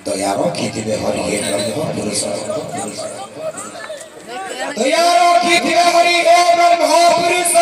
दयारो खींचवे हरि हे ब्रह्म पुरुष दयारो खींचवे हरि हे ब्रह्म पुरुष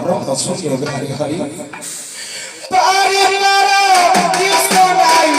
আমরা হসুকে হরি হরি পারি মারা কৃষ্ণ নাই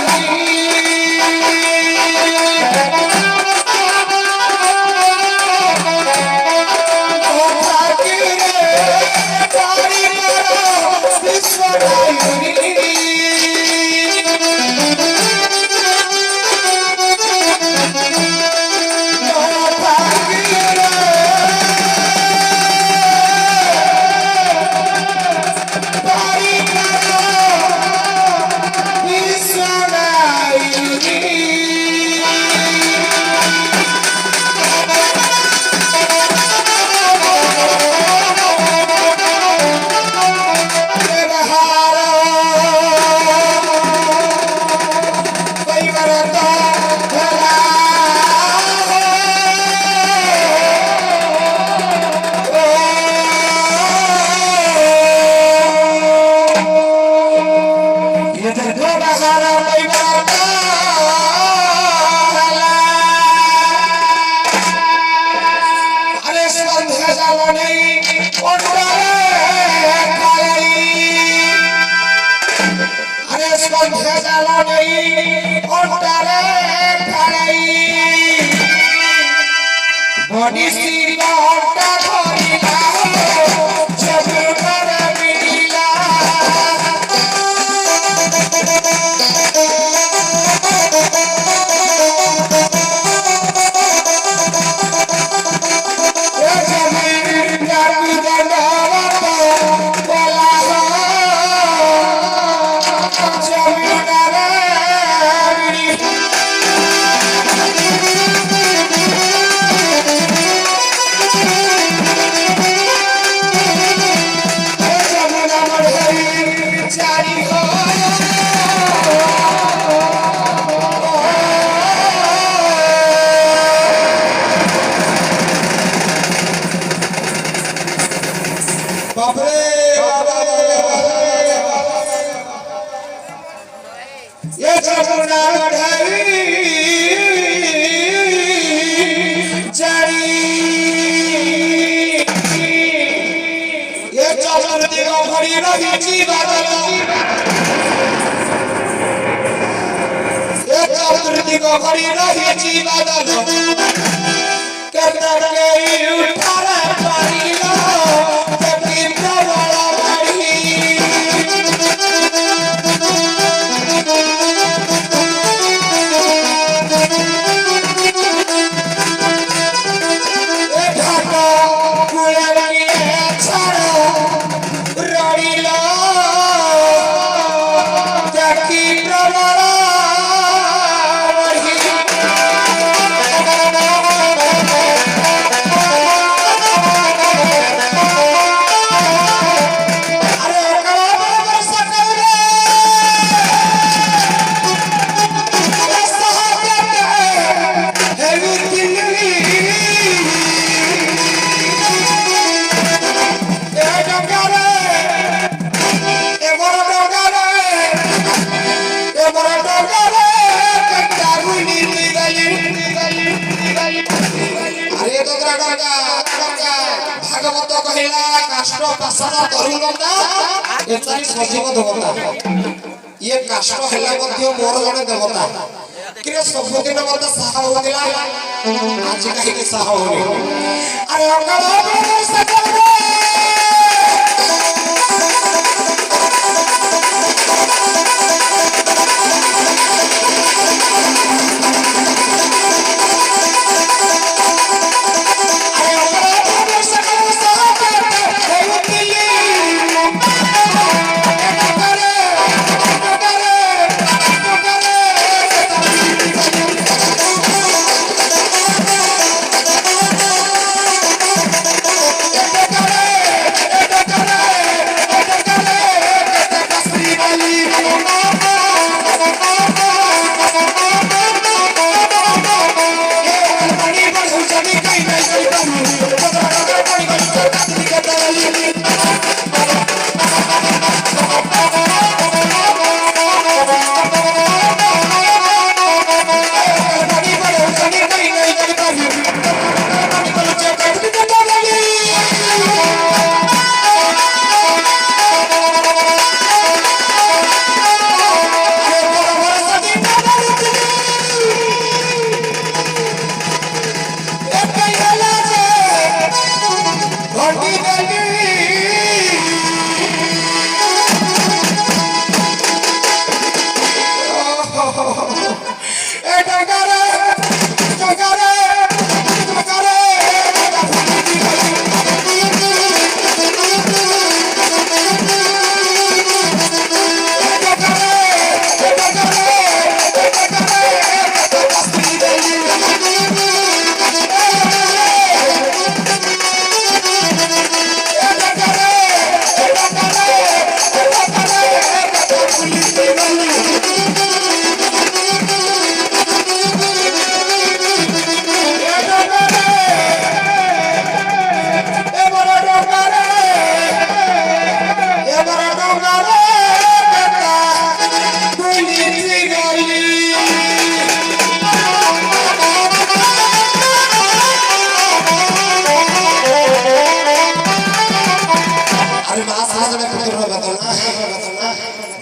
भागवत कहला काष्ट पाषाण तरुलता एचारी सजीव देवता ये काष्ट हेला मध्ये मोर जने देवता किरे सबदिन मते साहा होतिला आज काहे साहा होनी अरे अंगल सकल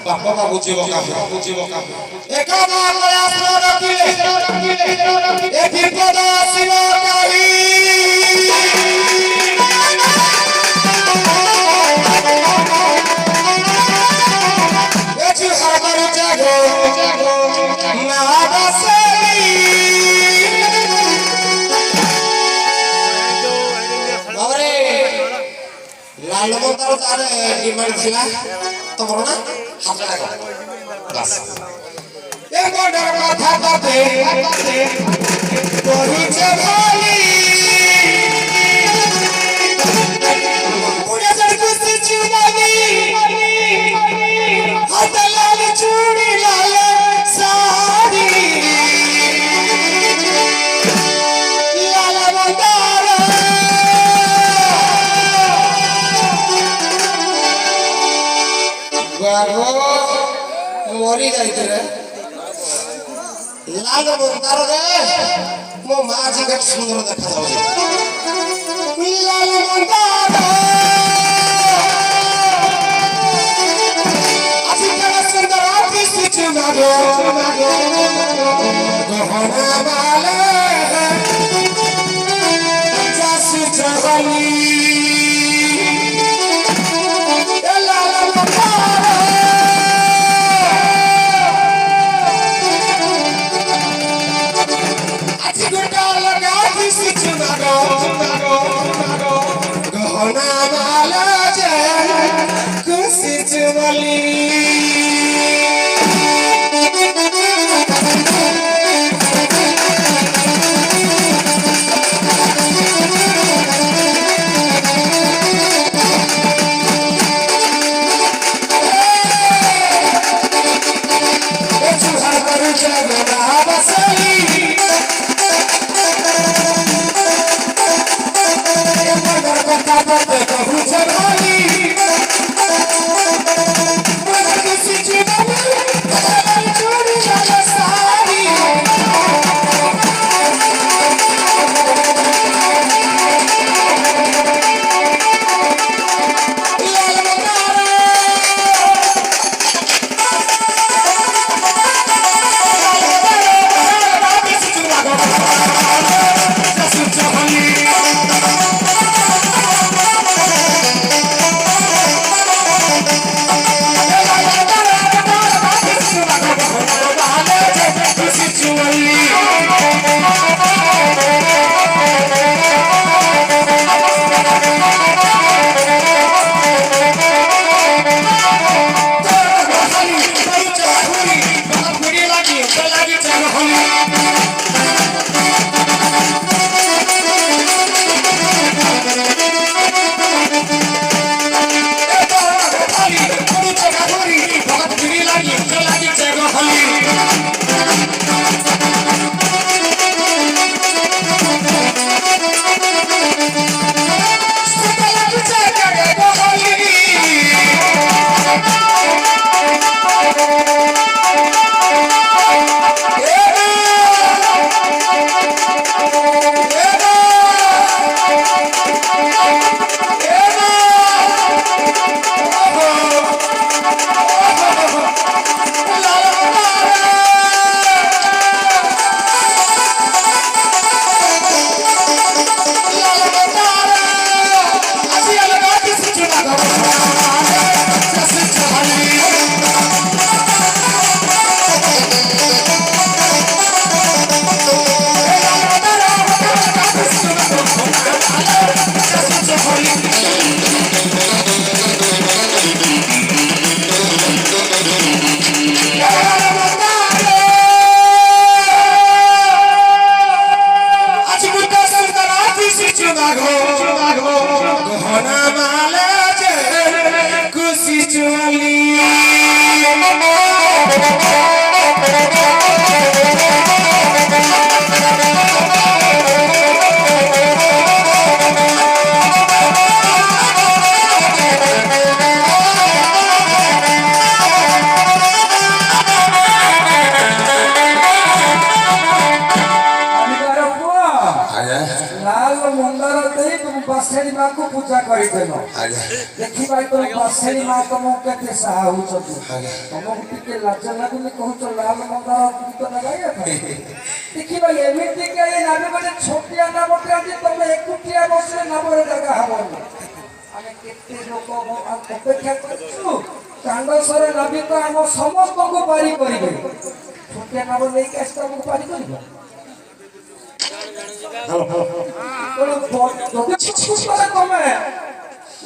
বাবা বুঝিব কাহে একা মা প্রয়াস রাখিলে এ বিপদ আসিব কাহি এচু হাগর জাগো না বাসলি বাবারে লাল মন্দার তার ডিমান্ড ছিল তোমার না হাতে লাগো বাস এ গোডার মাথা পাতে কহিছে ভালি পুরে জড় কুস্তি চুবাবি হাতে লাল চুড়ি লাল সাড়ি লাল মন্দার বাগো মরি যাইতে রে লাল মন্দার রে মো মা জিকে সুন্দর দেখা যাবে লাল মন্দার আজি কেন সুন্দর আপিসি চুমাগো গহনা মালে জাসু চহলি লাল মন্দার গহনা মালা যায় খুশি চুমলি চুহার করে জগনা বসলি पासेरी माँ को पूजा करी देनो देखी भाई तो पासेरी माँ तुमको केते साहू चतु तुमको टिके लाज लागुनी कहू तो लाल मंदार गीत लगाया था देखी भाई एमिति के ये नाबे बने छोटिया ना बोटे आज तुम एकुटिया बसले ना बरे जगह हबो आमे केते लोक अपेक्षा करछु कांडसरे नबी तो हम समस्त को पारी करिबे छोटिया ना बोले के आस्ता को पारी करिबे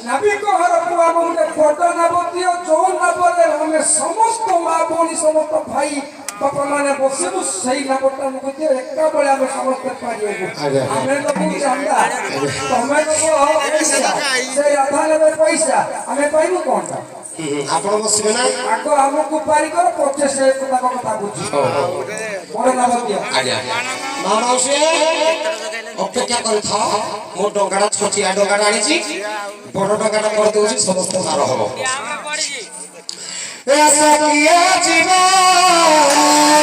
नबी को हर पुआ बोले फोटो ना बोतियो जो ना बोले हमें समस्त मां बोली समस्त भाई बापा माने बसेबु सही ना बोटा मुके एका बेला हम समस्त पारियो हमें तो पूछ हमरा तमे तो से आधा लेबे पैसा हमें पाइबु कोनटा आपण बसिबे ना आको हमको पारी कर पछे से କଥା बुझी बड़ ना बोतियो मामा से अपेक्षा करथा मो डंगाडा छोटिया डंगाडा आनिची बड़ डंगाडा कर देउची समस्त मार हबो ऐसा किया जीवन